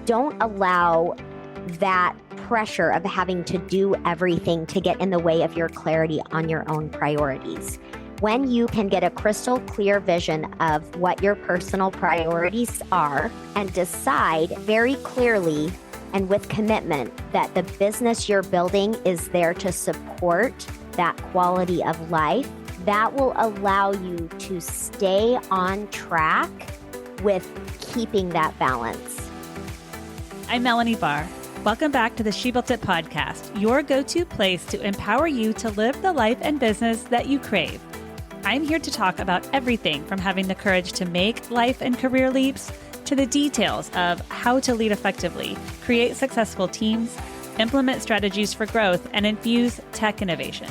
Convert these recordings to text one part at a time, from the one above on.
Don't allow that pressure of having to do everything to get in the way of your clarity on your own priorities. When you can get a crystal clear vision of what your personal priorities are and decide very clearly and with commitment that the business you're building is there to support that quality of life, that will allow you to stay on track with keeping that balance. I'm Melanie Barr. Welcome back to the She Built It podcast, your go-to place to empower you to live the life and business that you crave. I'm here to talk about everything from having the courage to make life and career leaps to the details of how to lead effectively, create successful teams, implement strategies for growth, and infuse tech innovation.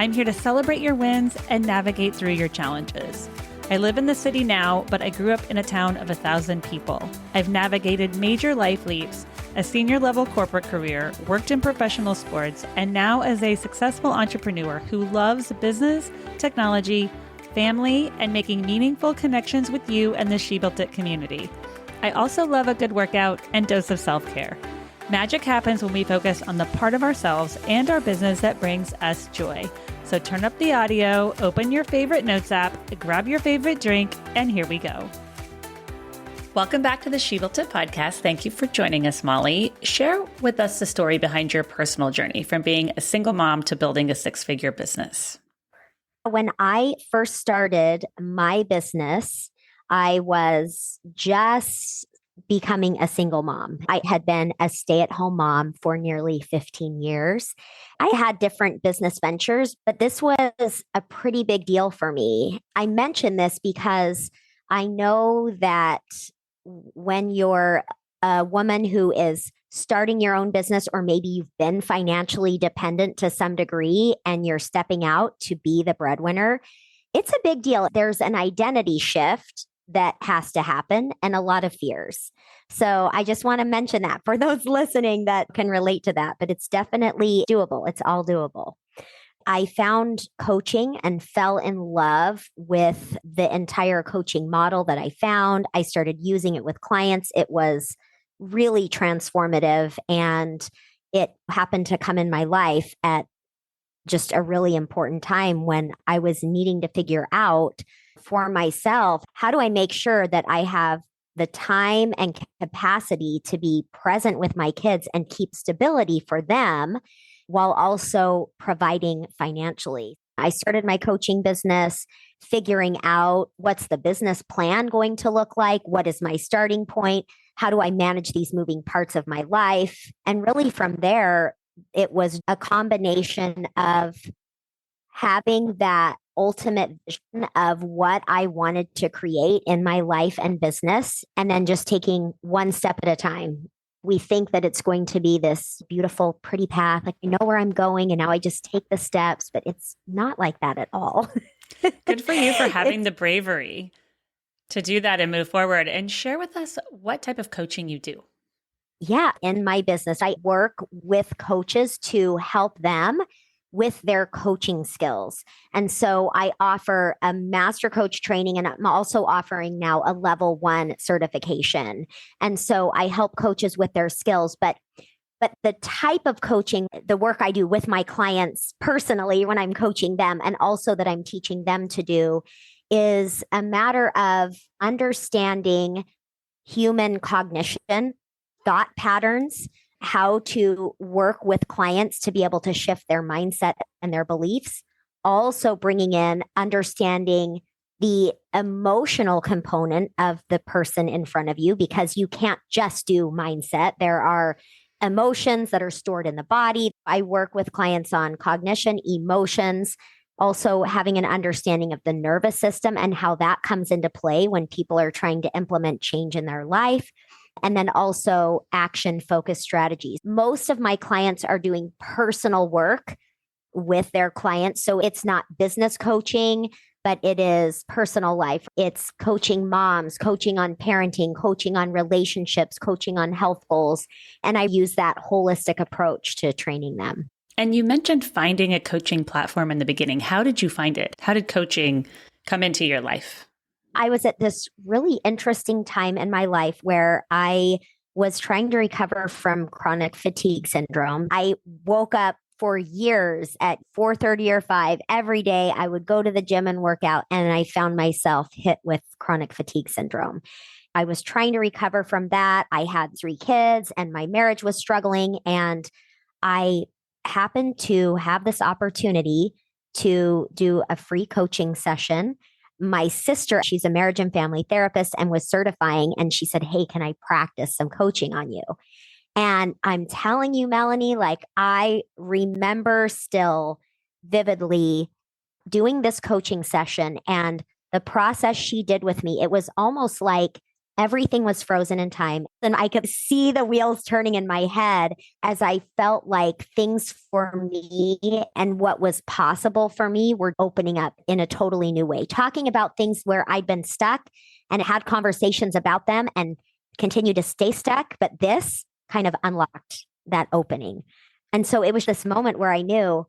I'm here to celebrate your wins and navigate through your challenges. I live in the city now, but I grew up in a town of 1,000 people. I've navigated major life leaps, a senior level corporate career, worked in professional sports, and now as a successful entrepreneur who loves business, technology, family, and making meaningful connections with you and the She Built It community. I also love a good workout and dose of self-care. Magic happens when we focus on the part of ourselves and our business that brings us joy. So turn up the audio, open your favorite notes app, grab your favorite drink, and here we go. Welcome back to the She Built It podcast. Thank you for joining us, Molly. Share with us the story behind your personal journey from being a single mom to building a six-figure business. When I first started my business, I was just becoming a single mom. I had been a stay-at-home mom for nearly 15 years. I had different business ventures, but this was a pretty big deal for me. I mention this because I know that when you're a woman who is starting your own business, or maybe you've been financially dependent to some degree and you're stepping out to be the breadwinner, it's a big deal. There's an identity shift that has to happen and a lot of fears. So I just want to mention that for those listening that can relate to that, but it's definitely doable. It's all doable. I found coaching and fell in love with the entire coaching model that I found. I started using it with clients. It was really transformative, and it happened to come in my life at just a really important time when I was needing to figure out for myself, how do I make sure that I have the time and capacity to be present with my kids and keep stability for them while also providing financially. I started my coaching business, figuring out what's the business plan going to look like? What is my starting point? How do I manage these moving parts of my life? And really from there, it was a combination of having that ultimate vision of what I wanted to create in my life and business, and then just taking one step at a time. We think that it's going to be this beautiful, pretty path. Like, I know where I'm going and now I just take the steps, but it's not like that at all. Good for you for having the bravery to do that and move forward. And share with us what type of coaching you do. Yeah. In my business, I work with coaches to help them with their coaching skills. And so I offer a master coach training, and I'm also offering now a level 1 certification. And so I help coaches with their skills, but the type of coaching, the work I do with my clients personally when I'm coaching them, and also that I'm teaching them to do, is a matter of understanding human cognition, thought patterns, how to work with clients to be able to shift their mindset and their beliefs. Also bringing in understanding the emotional component of the person in front of you, because you can't just do mindset. There are emotions that are stored in the body. I work with clients on cognition, emotions, also having an understanding of the nervous system and how that comes into play when people are trying to implement change in their life. And then also action-focused strategies. Most of my clients are doing personal work with their clients. So it's not business coaching, but it is personal life. It's coaching moms, coaching on parenting, coaching on relationships, coaching on health goals. And I use that holistic approach to training them. And you mentioned finding a coaching platform in the beginning. How did you find it? How did coaching come into your life? I was at this really interesting time in my life where I was trying to recover from chronic fatigue syndrome. I woke up for years at 4:30 or 5 every day. I would go to the gym and work out, and I found myself hit with chronic fatigue syndrome. I was trying to recover from that. I had 3 kids and my marriage was struggling. And I happened to have this opportunity to do a free coaching session. My sister, she's a marriage and family therapist and was certifying. And she said, "Hey, can I practice some coaching on you?" And I'm telling you, Melanie, like I remember still vividly doing this coaching session and the process she did with me. It was almost like everything was frozen in time. And I could see the wheels turning in my head as I felt like things for me and what was possible for me were opening up in a totally new way. Talking about things where I'd been stuck and had conversations about them and continued to stay stuck. But this kind of unlocked that opening. And so it was this moment where I knew,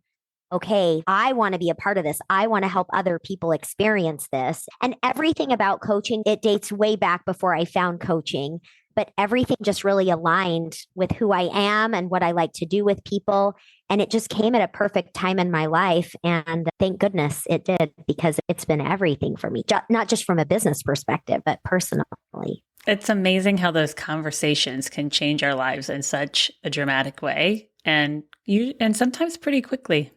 okay, I want to be a part of this. I want to help other people experience this. And everything about coaching, it dates way back before I found coaching, but everything just really aligned with who I am and what I like to do with people. And it just came at a perfect time in my life. And thank goodness it did, because it's been everything for me, not just from a business perspective, but personally. It's amazing how those conversations can change our lives in such a dramatic way and sometimes pretty quickly.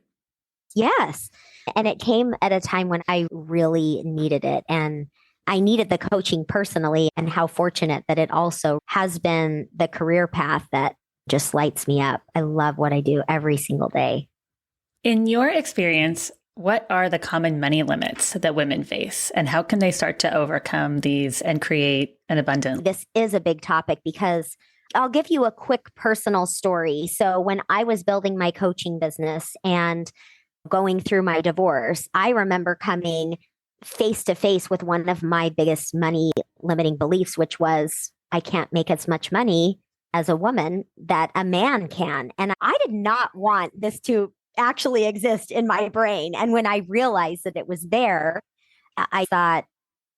Yes. And it came at a time when I really needed it. And I needed the coaching personally, and how fortunate that it also has been the career path that just lights me up. I love what I do every single day. In your experience, what are the common money limits that women face, and how can they start to overcome these and create an abundant? This is a big topic because I'll give you a quick personal story. So when I was building my coaching business and going through my divorce, I remember coming face to face with one of my biggest money limiting beliefs, which was I can't make as much money as a woman that a man can. And I did not want this to actually exist in my brain. And when I realized that it was there, I thought,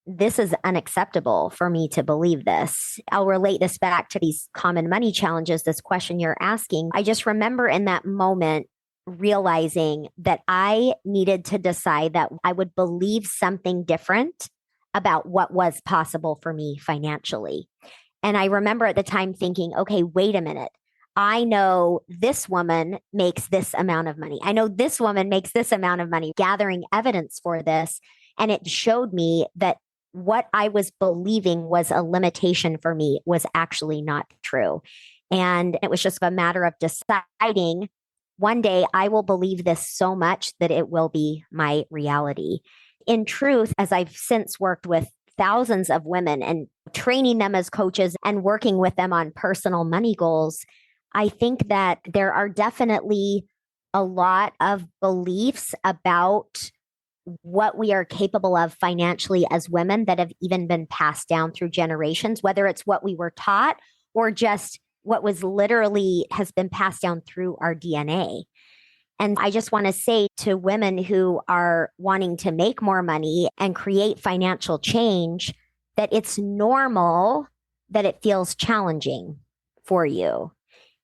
this is unacceptable for me to believe this. I'll relate this back to these common money challenges, this question you're asking. I just remember in that moment realizing that I needed to decide that I would believe something different about what was possible for me financially. And I remember at the time thinking, okay, wait a minute. I know this woman makes this amount of money. I know this woman makes this amount of money, gathering evidence for this. And it showed me that what I was believing was a limitation for me was actually not true. And it was just a matter of deciding one day I will believe this so much that it will be my reality. In truth, as I've since worked with thousands of women and training them as coaches and working with them on personal money goals, I think that there are definitely a lot of beliefs about what we are capable of financially as women that have even been passed down through generations, whether it's what we were taught or just what was literally has been passed down through our DNA. And I just want to say to women who are wanting to make more money and create financial change that it's normal that it feels challenging for you.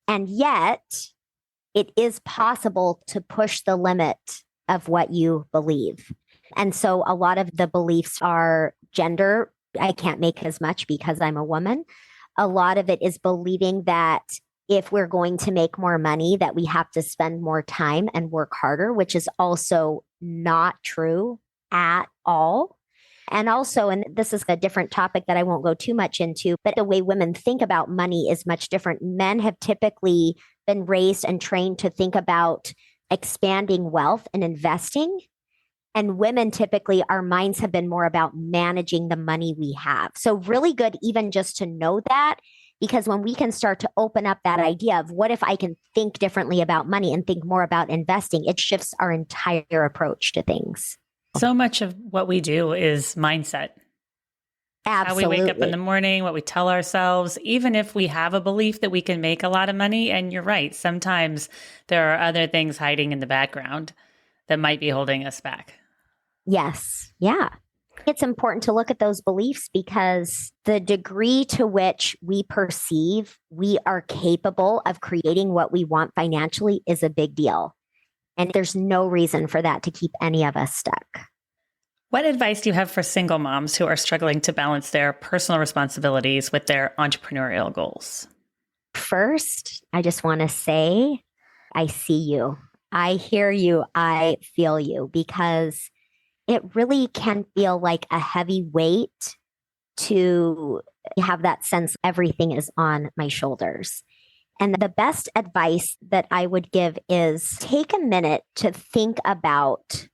And yet it is possible to push the limit of what you believe. And so a lot of the beliefs are gender. I can't make as much because I'm a woman. A lot of it is believing that if we're going to make more money, that we have to spend more time and work harder, which is also not true at all. And also, and this is a different topic that I won't go too much into, but the way women think about money is much different. Men have typically been raised and trained to think about expanding wealth and investing. And women typically, our minds have been more about managing the money we have. So really good even just to know that, because when we can start to open up that idea of what if I can think differently about money and think more about investing, it shifts our entire approach to things. So much of what we do is mindset. Absolutely. How we wake up in the morning, what we tell ourselves, even if we have a belief that we can make a lot of money. And you're right, sometimes there are other things hiding in the background that might be holding us back. Yes. Yeah. It's important to look at those beliefs because the degree to which we perceive we are capable of creating what we want financially is a big deal. And there's no reason for that to keep any of us stuck. What advice do you have for single moms who are struggling to balance their personal responsibilities with their entrepreneurial goals? First, I just want to say, I see you. I hear you. I feel you because it really can feel like a heavy weight to have that sense everything is on my shoulders. And the best advice that I would give is take a minute to think about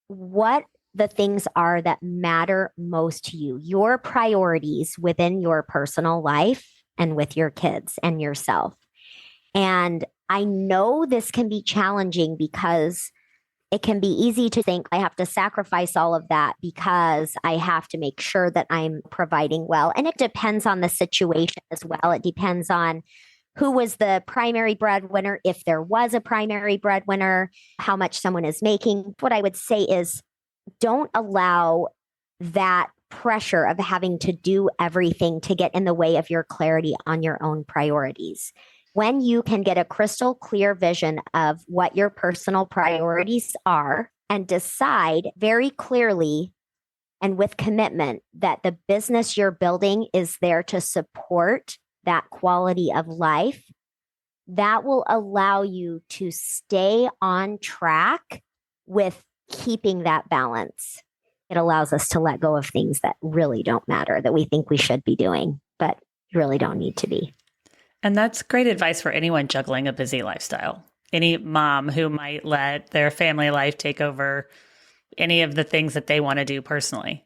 what the things are that matter most to you, your priorities within your personal life and with your kids and yourself. And I know this can be challenging because it can be easy to think I have to sacrifice all of that because I have to make sure that I'm providing well. And it depends on the situation as well. It depends on who was the primary breadwinner, if there was a primary breadwinner, how much someone is making. What I would say is don't allow that pressure of having to do everything to get in the way of your clarity on your own priorities. When you can get a crystal clear vision of what your personal priorities are and decide very clearly and with commitment that the business you're building is there to support that quality of life, that will allow you to stay on track with keeping that balance. It allows us to let go of things that really don't matter, that we think we should be doing, but really don't need to be. And that's great advice for anyone juggling a busy lifestyle. Any mom who might let their family life take over any of the things that they want to do personally.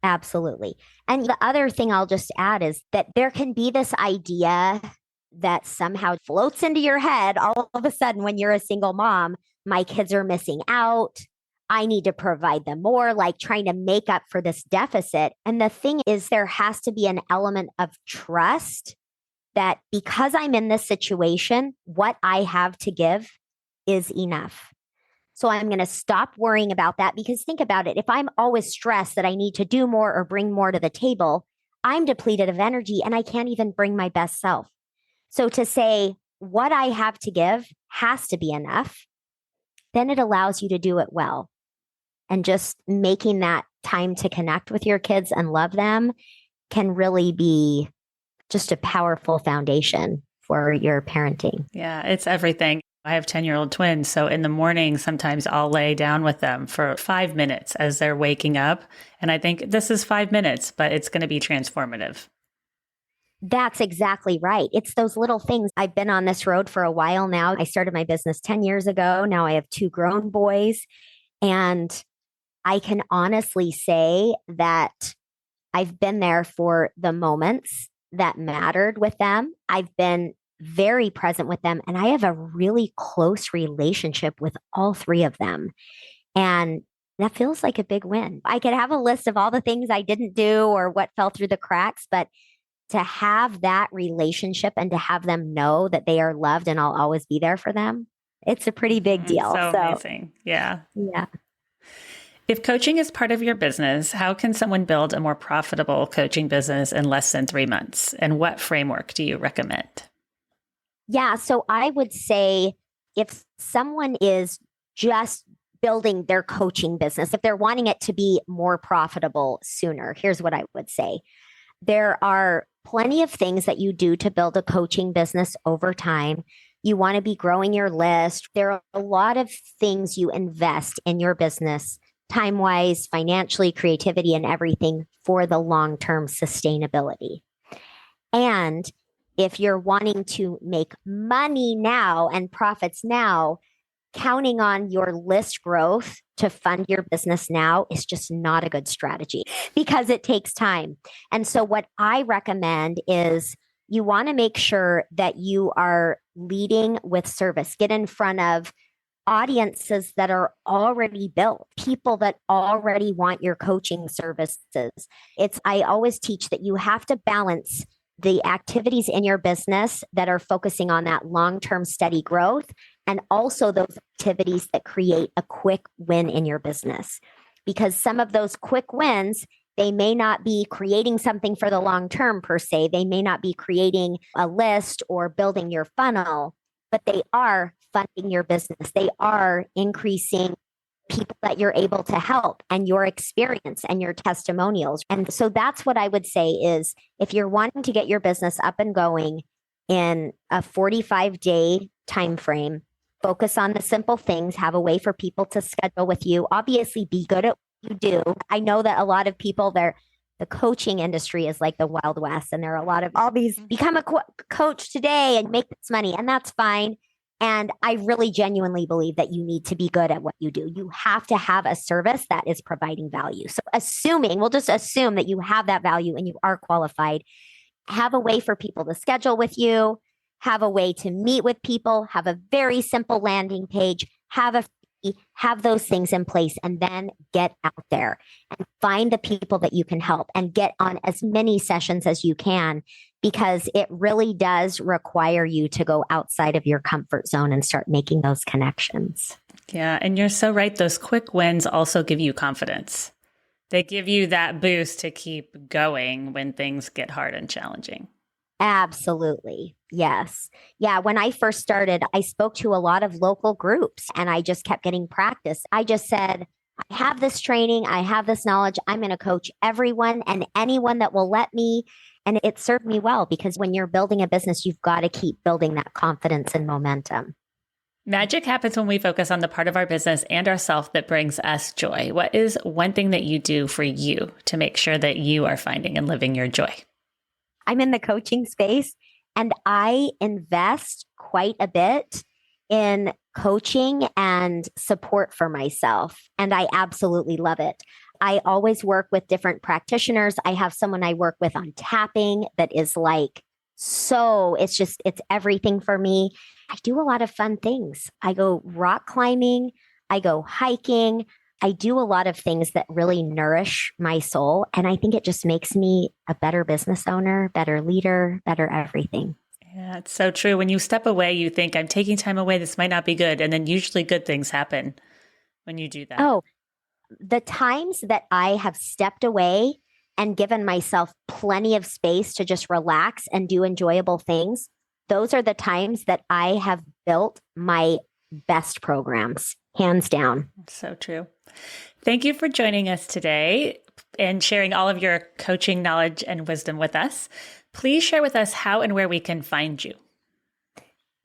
Absolutely. And the other thing I'll just add is that there can be this idea that somehow floats into your head all of a sudden when you're a single mom, my kids are missing out. I need to provide them more, like trying to make up for this deficit. And the thing is, there has to be an element of trust that because I'm in this situation, what I have to give is enough. So I'm going to stop worrying about that because think about it. If I'm always stressed that I need to do more or bring more to the table, I'm depleted of energy and I can't even bring my best self. So to say what I have to give has to be enough, then it allows you to do it well. And just making that time to connect with your kids and love them can really be just a powerful foundation for your parenting. Yeah, it's everything. I have 10-year-old twins. So in the morning, sometimes I'll lay down with them for 5 minutes as they're waking up. And I think this is 5 minutes, but it's going to be transformative. That's exactly right. It's those little things. I've been on this road for a while now. I started my business 10 years ago. Now I have 2 grown boys. And I can honestly say that I've been there for the moments that mattered with them. I've been very present with them, and I have a really close relationship with all 3 of them. And that feels like a big win. I could have a list of all the things I didn't do or what fell through the cracks, but to have that relationship and to have them know that they are loved and I'll always be there for them, it's a pretty big deal. So amazing. Yeah. Yeah. If coaching is part of your business, how can someone build a more profitable coaching business in less than 3 months? And what framework do you recommend? Yeah. So I would say if someone is just building their coaching business, if they're wanting it to be more profitable sooner, here's what I would say. There are plenty of things that you do to build a coaching business over time. You want to be growing your list. There are a lot of things you invest in your business, time-wise, financially, creativity, and everything for the long-term sustainability. And if you're wanting to make money now and profits now, counting on your list growth to fund your business now is just not a good strategy because it takes time. And so what I recommend is you want to make sure that you are leading with service. Get in front of audiences that are already built, people that already want your coaching services. I always teach that you have to balance the activities in your business that are focusing on that long-term steady growth and also those activities that create a quick win in your business. because some of those quick wins, they may not be creating something for the long term per se. They may not be creating a list or building your funnel, but they are funding your business. They are increasing people that you're able to help and your experience and your testimonials. And so that's what I would say is if you're wanting to get your business up and going in a 45-day time frame, focus on the simple things, have a way for people to schedule with you. Obviously, be good at what you do. I know that a lot of people, the coaching industry is like the Wild West, and there are a lot of all these become a coach today and make this money, and that's fine. And I really genuinely believe that you need to be good at what you do. You have to have a service that is providing value. So we'll just assume that you have that value and you are qualified. Have a way for people to schedule with you, have a way to meet with people, have a very simple landing page, have those things in place, and then get out there and find the people that you can help and get on as many sessions as you can, because it really does require you to go outside of your comfort zone and start making those connections. Yeah. And you're so right. Those quick wins also give you confidence. They give you that boost to keep going when things get hard and challenging. Absolutely. Yes. Yeah. When I first started, I spoke to a lot of local groups and I just kept getting practice. I just said, I have this training. I have this knowledge. I'm going to coach everyone and anyone that will let me. And it served me well, because when you're building a business, you've got to keep building that confidence and momentum. Magic happens when we focus on the part of our business and ourself that brings us joy. What is one thing that you do for you to make sure that you are finding and living your joy? I'm in the coaching space and I invest quite a bit in coaching and support for myself. And I absolutely love it. I always work with different practitioners. I have someone I work with on tapping that is like, it's everything for me. I do a lot of fun things. I go rock climbing. I go hiking. I do a lot of things that really nourish my soul. And I think it just makes me a better business owner, better leader, better everything. Yeah, it's so true. When you step away, you think, I'm taking time away. This might not be good. And then usually good things happen when you do that. Oh, the times that I have stepped away and given myself plenty of space to just relax and do enjoyable things, those are the times that I have built my best programs, hands down. So true. Thank you for joining us today and sharing all of your coaching knowledge and wisdom with us. Please share with us how and where we can find you.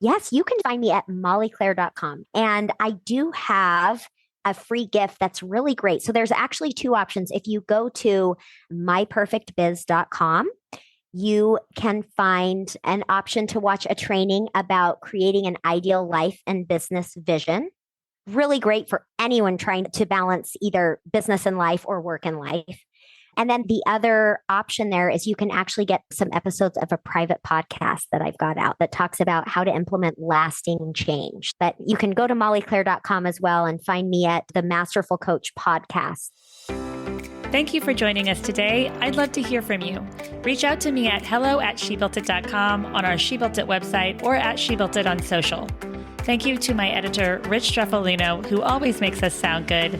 Yes, you can find me at mollyclaire.com. And I do have a free gift that's really great. So there's actually two options. If you go to myperfectbiz.com, you can find an option to watch a training about creating an ideal life and business vision. Really great for anyone trying to balance either business and life or work and life. And then the other option there is you can actually get some episodes of a private podcast that I've got out that talks about how to implement lasting change. But you can go to mollyclaire.com as well and find me at the Masterful Coach podcast. Thank you for joining us today. I'd love to hear from you. Reach out to me at hello@shebuiltit.com on our She Built It website or at She Built It on social. Thank you to my editor, Rich Streffolino, who always makes us sound good.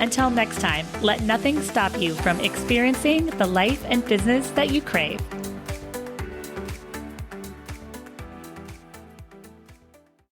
Until next time, let nothing stop you from experiencing the life and business that you crave.